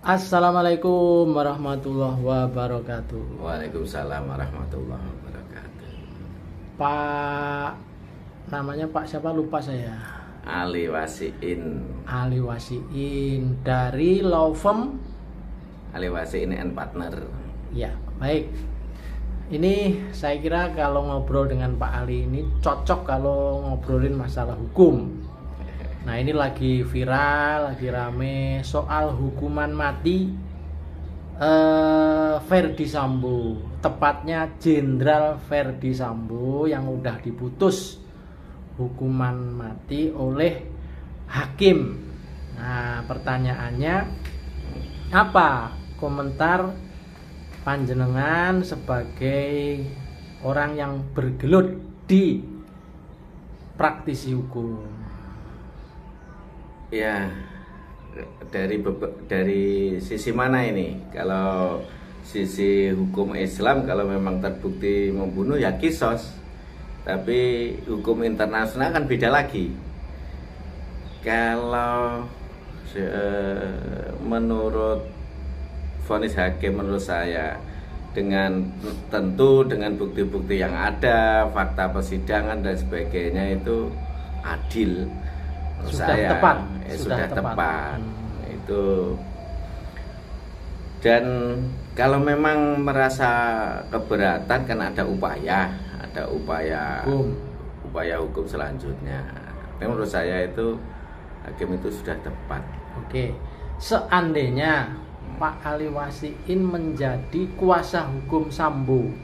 Assalamualaikum warahmatullahi wabarakatuh. Waalaikumsalam warahmatullahi wabarakatuh. Pak, namanya Pak siapa lupa saya. Ali Wasiin. Ali Wasiin dari law firm Ali Wasiin and Partner. Ya, baik. Ini saya kira kalau ngobrol dengan Pak Ali ini cocok kalau ngobrolin masalah hukum. Nah, ini lagi viral, lagi rame soal hukuman mati Verdi Sambo, tepatnya Jenderal Verdi Sambo yang udah diputus hukuman mati oleh hakim. Nah, pertanyaannya apa komentar panjenengan sebagai orang yang bergelut di praktisi hukum? Ya, dari sisi mana ini? Kalau sisi hukum Islam, kalau memang terbukti membunuh ya kisos. Tapi hukum internasional kan beda lagi. Kalau menurut vonis hakim, menurut saya tentu dengan bukti-bukti yang ada, fakta persidangan dan sebagainya itu adil. Sudah tepat. Sudah tepat. Itu. Dan kalau memang merasa keberatan kan ada upaya hukum selanjutnya. Menurut saya itu hakim itu sudah tepat. Oke. Seandainya Pak Ali Wasiin menjadi kuasa hukum Sambo,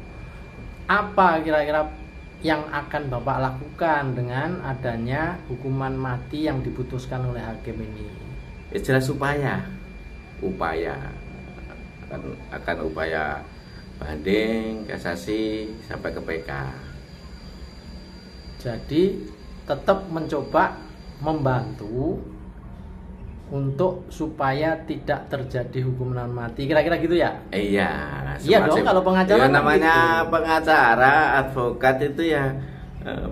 apa kira-kira yang akan Bapak lakukan dengan adanya hukuman mati yang diputuskan oleh hakim ini? Ya jelas upaya akan upaya banding, kasasi sampai ke PK. Jadi tetap mencoba membantu untuk supaya tidak terjadi hukuman mati, kira-kira gitu ya? Iya. Iya dong, kalau pengacara ya, namanya gitu. Pengacara, advokat itu ya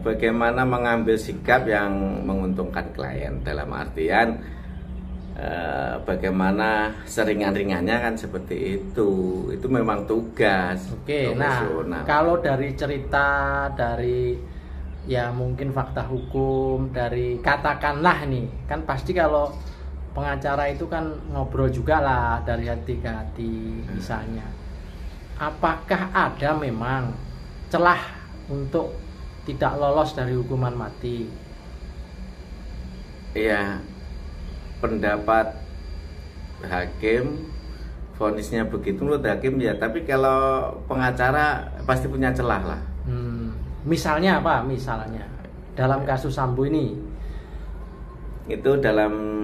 bagaimana mengambil sikap yang menguntungkan klien, dalam artian bagaimana seringan-ringannya kan seperti itu memang tugas. Oke, nah kalau dari cerita, dari ya mungkin fakta hukum, dari katakanlah nih, kan pasti kalau pengacara itu kan ngobrol juga lah dari hati ke hati misalnya. Apakah ada memang celah untuk tidak lolos dari hukuman mati? Iya, pendapat hakim, vonisnya begitu menurut hakim ya. Tapi kalau pengacara pasti punya celah lah. Misalnya apa? Misalnya dalam kasus Sambo ini, itu dalam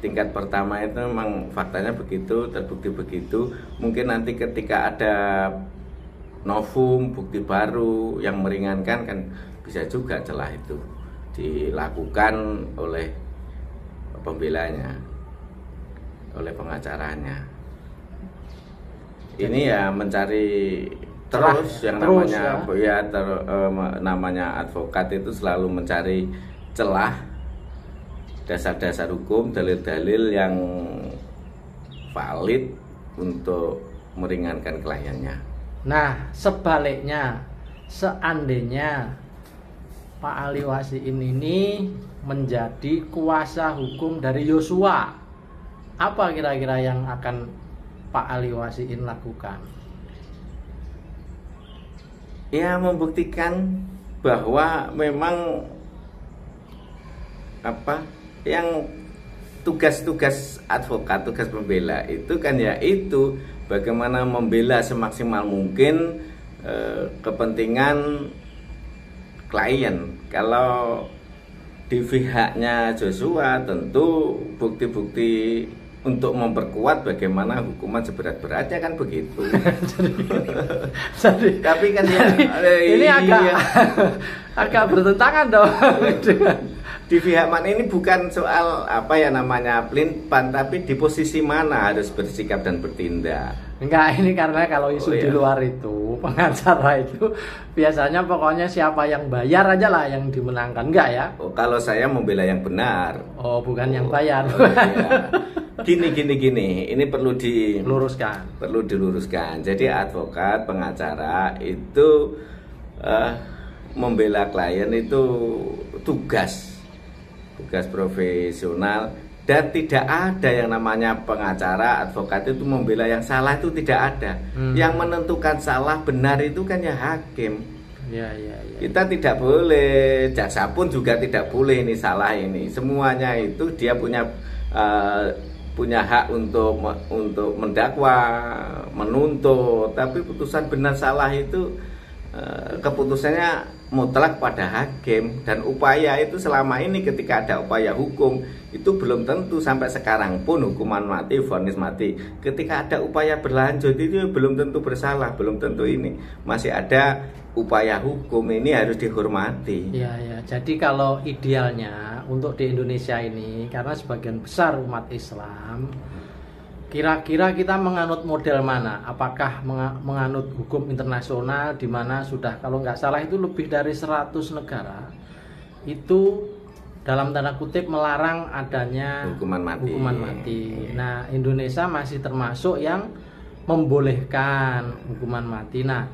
tingkat pertama itu memang faktanya begitu, terbukti begitu. Mungkin nanti ketika ada novum, bukti baru yang meringankan kan bisa juga celah itu dilakukan oleh pembelanya, oleh pengacaranya. Ini ya mencari terus yang namanya advokat itu selalu mencari celah, dasar-dasar hukum, dalil-dalil yang valid untuk meringankan kliennya. Nah, sebaliknya, seandainya Pak Ali Wasiin ini menjadi kuasa hukum dari Yosua, apa kira-kira yang akan Pak Ali Wasiin lakukan? Ya, membuktikan bahwa memang yang tugas-tugas advokat, tugas pembela itu kan ya itu bagaimana membela semaksimal mungkin kepentingan klien. Kalau di pihaknya Joshua tentu bukti-bukti untuk memperkuat bagaimana hukuman seberat-beratnya kan begitu. jadi tapi kan ya ini agak bertentangan dong. Di pihak mana ini bukan soal pelin-pelan, tapi di posisi mana harus bersikap dan bertindak. Enggak, ini karena kalau isu di luar itu pengacara itu biasanya pokoknya siapa yang bayar aja lah yang dimenangkan, enggak ya? Kalau saya membela yang benar. Bukan yang bayar. Iya. Gini. Ini perlu Luruskan. Jadi advokat, pengacara itu membela klien itu tugas profesional, dan tidak ada yang namanya pengacara, advokat itu membela yang salah, itu tidak ada. Yang menentukan salah benar itu kan ya hakim. Ya. Kita tidak boleh, jaksa pun juga tidak boleh ini salah ini. Semuanya itu dia punya hak untuk mendakwa, menuntut, tapi putusan benar salah itu keputusannya mutlak pada hakim. Dan upaya itu selama ini ketika ada upaya hukum itu belum tentu, sampai sekarang pun hukuman mati, vonis mati, ketika ada upaya berlanjut itu belum tentu bersalah, belum tentu ini, masih ada upaya hukum, ini harus dihormati. Ya. Jadi kalau idealnya untuk di Indonesia ini, karena sebagian besar umat Islam, kira-kira kita menganut model mana? Apakah menganut hukum internasional, di mana sudah, kalau nggak salah itu lebih dari 100 negara itu dalam tanda kutip melarang adanya hukuman mati. Nah, Indonesia masih termasuk yang membolehkan hukuman mati. Nah,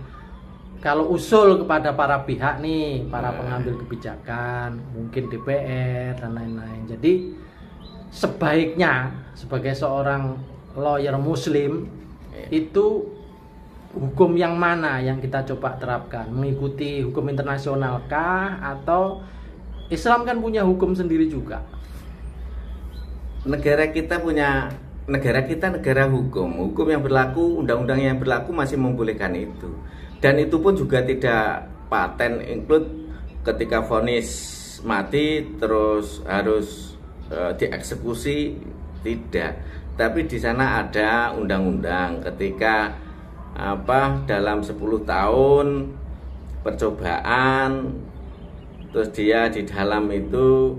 kalau usul kepada para pihak nih, para pengambil kebijakan, mungkin DPR dan lain-lain. Jadi sebaiknya sebagai seorang lawyer muslim itu hukum yang mana yang kita coba terapkan? Mengikuti hukum internasional kah, atau Islam kan punya hukum sendiri juga? Negara kita negara hukum yang berlaku, undang-undang yang berlaku masih membolehkan itu. Dan itu pun juga tidak paten include ketika vonis mati terus harus dieksekusi, tidak. Tapi di sana ada undang-undang ketika dalam 10 tahun percobaan, terus dia di dalam itu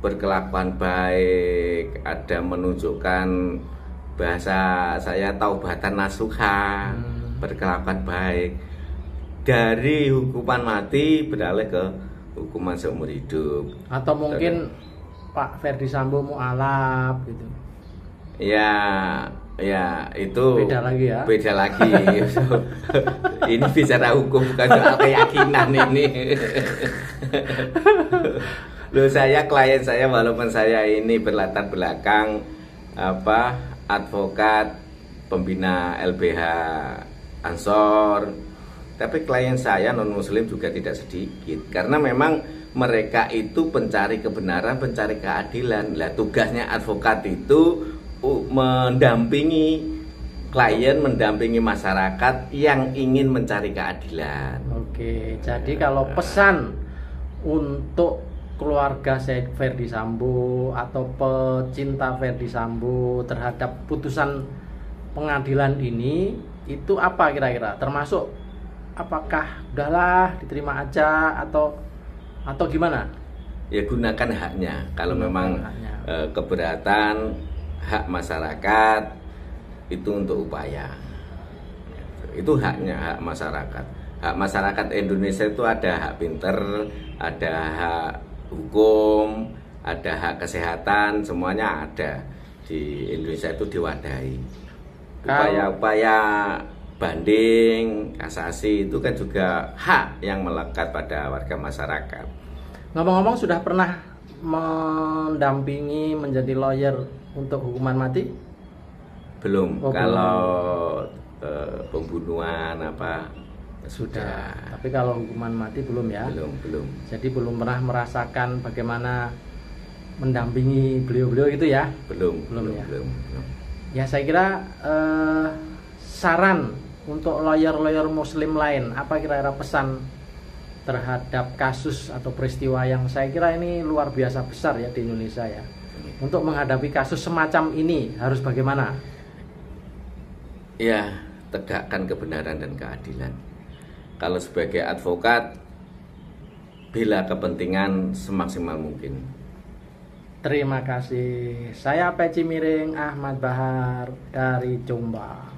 berkelakuan baik, ada menunjukkan bahasa saya taubatan nasuha, berkelakuan baik, dari hukuman mati beralih ke hukuman seumur hidup. Atau mungkin Pak Ferdi Sambo mualaf gitu. Ya itu beda lagi ya. Ini bicara hukum, bukan soal keyakinan ini. Loh, klien saya walaupun saya ini berlatar belakang advokat, pembina LBH Ansor, tapi klien saya non muslim juga tidak sedikit, karena memang mereka itu pencari kebenaran, pencari keadilan. Lah, tugasnya advokat itu mendampingi klien, mendampingi masyarakat yang ingin mencari keadilan. Oke, jadi kalau pesan untuk keluarga Ferdi Sambo atau pecinta Ferdi Sambo terhadap putusan pengadilan ini, itu apa kira-kira? Termasuk apakah udahlah diterima aja atau gimana? Ya, gunakan haknya. Kalau memang keberatan hak masyarakat itu untuk upaya, itu haknya, hak masyarakat. Hak masyarakat Indonesia itu ada hak pinter, ada hak hukum, ada hak kesehatan, semuanya ada di Indonesia itu diwadahi. Upaya-upaya banding, kasasi itu kan juga hak yang melekat pada warga masyarakat. Ngomong-ngomong, sudah pernah mendampingi menjadi lawyer untuk hukuman mati? Belum. Kalau pembunuhan sudah. Tapi kalau hukuman mati belum ya? Belum. Jadi belum pernah merasakan bagaimana mendampingi beliau-beliau itu ya? Belum. Ya, saya kira saran untuk lawyer-lawyer muslim lain, apa kira-kira pesan terhadap kasus atau peristiwa yang saya kira ini luar biasa besar ya di Indonesia ya? Untuk menghadapi kasus semacam ini harus bagaimana? Ya, tegakkan kebenaran dan keadilan. Kalau sebagai advokat, bela kepentingan semaksimal mungkin. Terima kasih. Saya Peci Miring Ahmad Bahar dari Jombang.